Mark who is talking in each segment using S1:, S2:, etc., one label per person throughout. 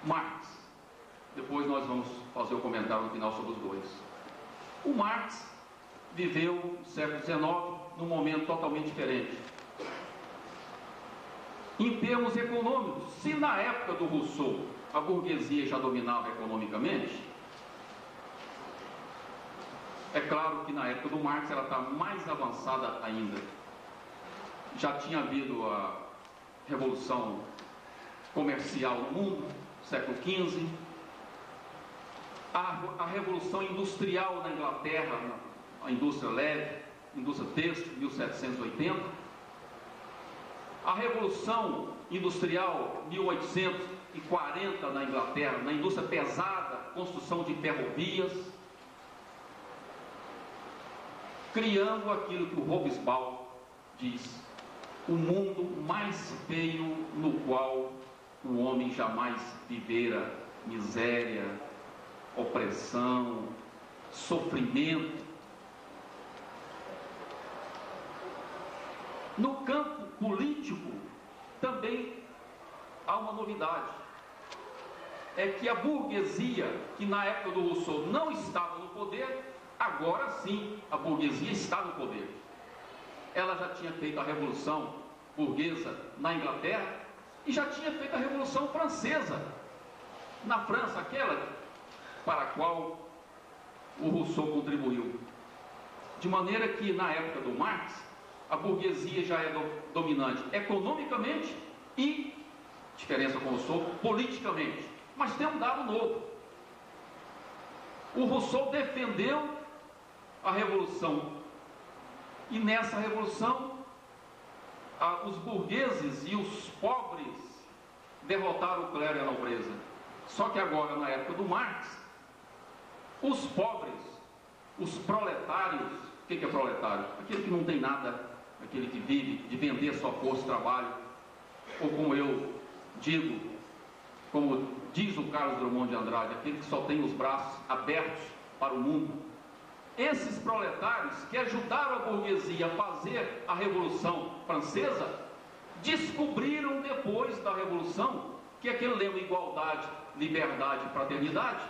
S1: Marx. Depois nós vamos fazer o comentário no final sobre os dois. O Marx viveu no século XIX num momento totalmente diferente. Em termos econômicos, se na época do Rousseau a burguesia já dominava economicamente, é claro que na época do Marx ela está mais avançada ainda. Já tinha havido a revolução comercial no mundo, século XV, a revolução industrial na Inglaterra, a indústria leve, indústria têxtil, 1780, a revolução industrial 1840 na Inglaterra, na indústria pesada, construção de ferrovias, criando aquilo que o Hobsbawm diz: o mundo mais feio no qual o homem jamais vivera miséria, opressão, sofrimento. No campo político também há uma novidade, é que a burguesia, que na época do Rousseau não estava no poder, agora sim a burguesia está no poder. Ela já tinha feito a revolução burguesa na Inglaterra e já tinha feito a revolução francesa na França, aquela para a qual o Rousseau contribuiu. De maneira que na época do Marx a burguesia já é dominante economicamente e, diferença com o Rousseau, politicamente. Mas tem um dado novo: o Rousseau defendeu a revolução, e nessa revolução os burgueses e os pobres derrotaram o clero e a nobreza. Só que agora, na época do Marx, os pobres, os proletários, o que é proletário? Aquele que não tem nada, aquele que vive de vender sua força de trabalho, ou como eu digo, como diz o Carlos Drummond de Andrade, aquele que só tem os braços abertos para o mundo. Esses proletários que ajudaram a burguesia a fazer a Revolução Francesa, descobriram depois da Revolução que aquele lema igualdade, liberdade e fraternidade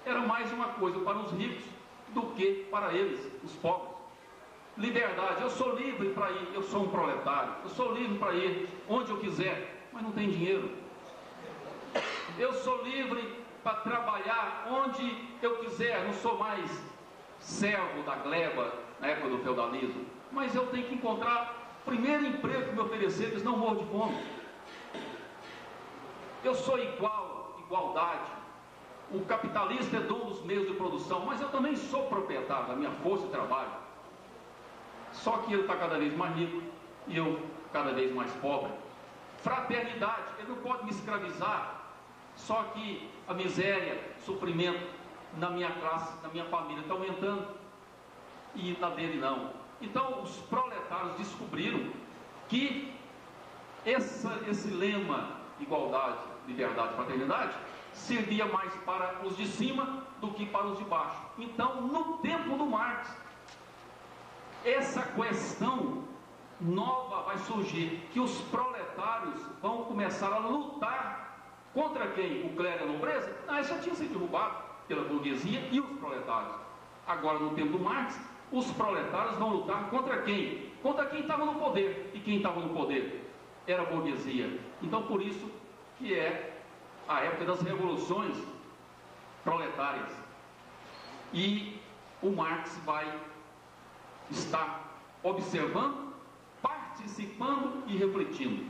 S1: era mais uma coisa para os ricos do que para eles, os pobres. Liberdade: eu sou livre para ir, eu sou um proletário, eu sou livre para ir onde eu quiser, mas não tem dinheiro. Eu sou livre para trabalhar onde eu quiser, não sou mais servo da gleba na época do feudalismo, mas eu tenho que encontrar o primeiro emprego que me oferecer, porque senão morro de fome. Eu sou igualdade. O capitalista é dono dos meios de produção, mas eu também sou proprietário da minha força de trabalho. Só que ele está cada vez mais rico e eu cada vez mais pobre. Fraternidade: ele não pode me escravizar. Só que a miséria, sofrimento na minha classe, na minha família está aumentando e na dele não. Então os proletários descobriram que esse lema igualdade, liberdade, fraternidade servia mais para os de cima do que para os de baixo. Então, no tempo do Marx, essa questão nova vai surgir, que os proletários vão começar a lutar contra quem? O clero e a nobreza? Isso já tinha sido derrubado pela burguesia e os proletários. Agora, no tempo do Marx, os proletários vão lutar contra quem? Contra quem estava no poder. E quem estava no poder? Era a burguesia. Então, por isso que é a época das revoluções proletárias. E o Marx vai estar observando, participando e refletindo.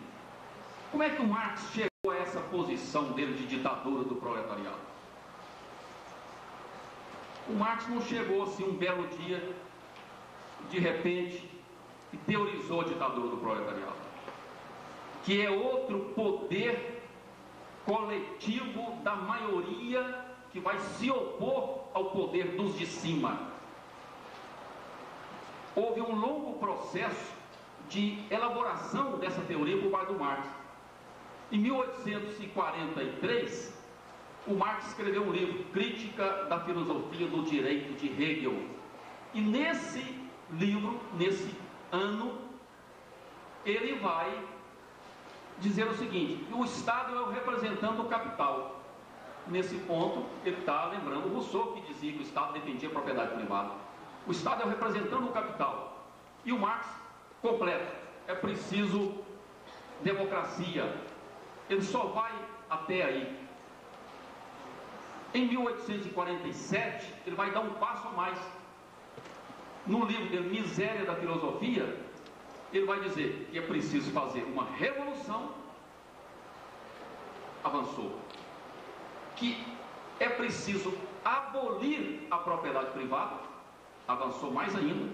S1: Como é que o Marx chegou a essa posição dele de ditadura do proletariado? O Marx não chegou assim um belo dia, de repente, e teorizou a ditadura do proletariado, que é outro poder coletivo da maioria que vai se opor ao poder dos de cima. Houve um longo processo de elaboração dessa teoria por parte do Marx. Em 1843, o Marx escreveu um livro, Crítica da Filosofia do Direito, de Hegel. E nesse livro, nesse ano, ele vai dizendo o seguinte: que o Estado é o representante do capital. Nesse ponto, ele está lembrando o Rousseau, que dizia que o Estado defendia a propriedade privada. O Estado é o representante do capital. E o Marx completa: é preciso democracia. Ele só vai até aí. Em 1847, ele vai dar um passo a mais. No livro dele, Miséria da Filosofia, ele vai dizer que é preciso fazer uma revolução, avançou. Que é preciso abolir a propriedade privada, avançou mais ainda.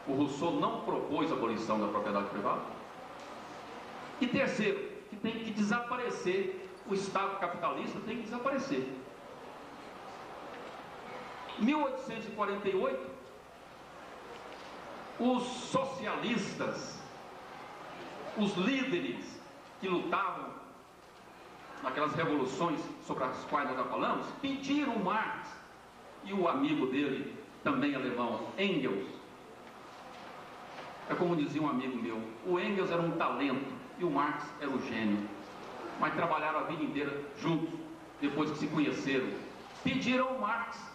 S1: O Rousseau não propôs a abolição da propriedade privada. E terceiro, que tem que desaparecer, o Estado capitalista tem que desaparecer. 1848, os socialistas, os líderes que lutavam naquelas revoluções sobre as quais nós já falamos, pediram Marx e o amigo dele, também alemão, Engels. É como dizia um amigo meu, o Engels era um talento e o Marx era um gênio, mas trabalharam a vida inteira juntos, depois que se conheceram. Pediram ao Marx,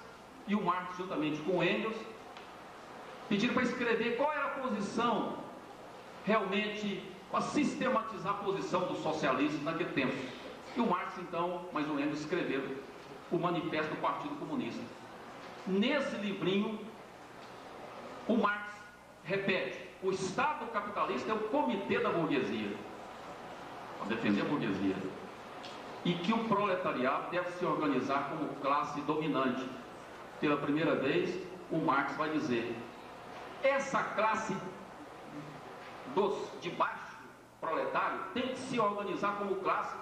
S1: e o Marx, juntamente com o Engels, pediram para escrever qual era a posição, realmente, para sistematizar a posição dos socialistas naquele tempo. E o Marx, então, mais ou menos, escreveu o Manifesto do Partido Comunista. Nesse livrinho, o Marx repete: o Estado capitalista é o comitê da burguesia, para defender a burguesia, e que o proletariado deve se organizar como classe dominante. Pela primeira vez, o Marx vai dizer: essa classe dos de baixo, proletário, tem que se organizar como classe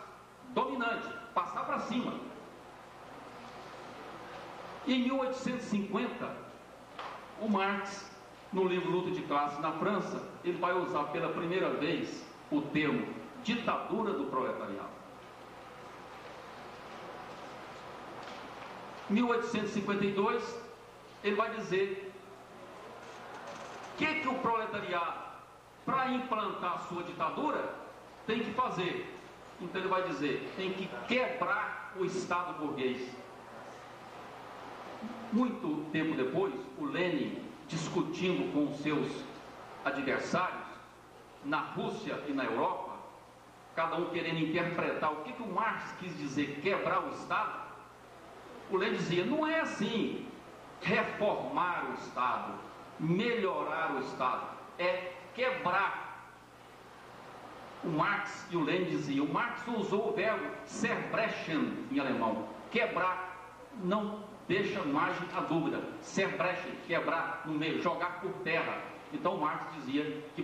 S1: dominante, passar para cima. E em 1850, o Marx, no livro Luta de Classes na França, ele vai usar pela primeira vez o termo ditadura do proletariado. 1852, ele vai dizer que o proletariado, para implantar a sua ditadura, tem que fazer. Então ele vai dizer: tem que quebrar o Estado burguês. Muito tempo depois, o Lenin, discutindo com os seus adversários na Rússia e na Europa, cada um querendo interpretar o que o Marx quis dizer quebrar o Estado, o Lenin dizia: não é assim, reformar o Estado, melhorar o Estado, é quebrar. O Marx e o Lenin diziam, o Marx usou o verbo zerbrechen em alemão, quebrar, não deixa margem à dúvida, zerbrechen, quebrar no meio, jogar por terra. Então Marx dizia que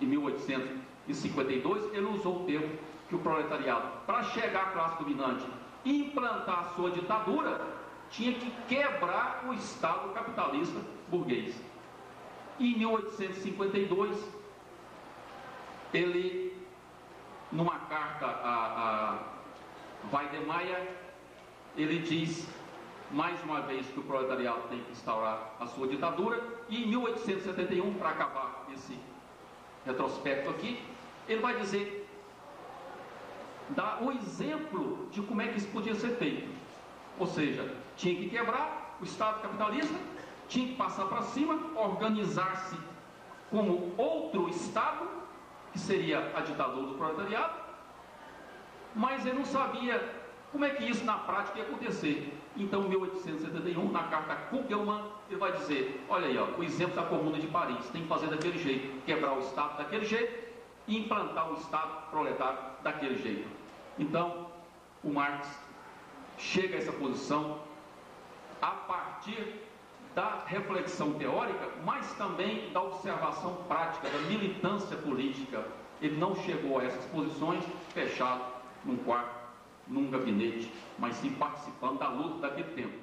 S1: em 1852 ele usou o termo que o proletariado, para chegar à classe dominante e implantar a sua ditadura, tinha que quebrar o Estado capitalista burguês. E em 1852, ele, numa carta a Weidemeier, ele diz mais uma vez que o proletariado tem que instaurar a sua ditadura. E em 1871, para acabar esse retrospecto aqui, ele vai dizer, dá o exemplo de como é que isso podia ser feito. Ou seja, tinha que quebrar o Estado capitalista, tinha que passar para cima, organizar-se como outro Estado, que seria a ditadura do proletariado, mas ele não sabia como é que isso na prática ia acontecer. Então, em 1871, na carta Kugelmann, ele vai dizer, olha aí, ó, o exemplo da Comuna de Paris, tem que fazer daquele jeito, quebrar o Estado daquele jeito e implantar o Estado proletário daquele jeito. Então, o Marx chega a essa posição a partir da reflexão teórica, mas também da observação prática, da militância política. Ele não chegou a essas posições fechado num quarto, num gabinete, mas sim participando da luta daquele tempo.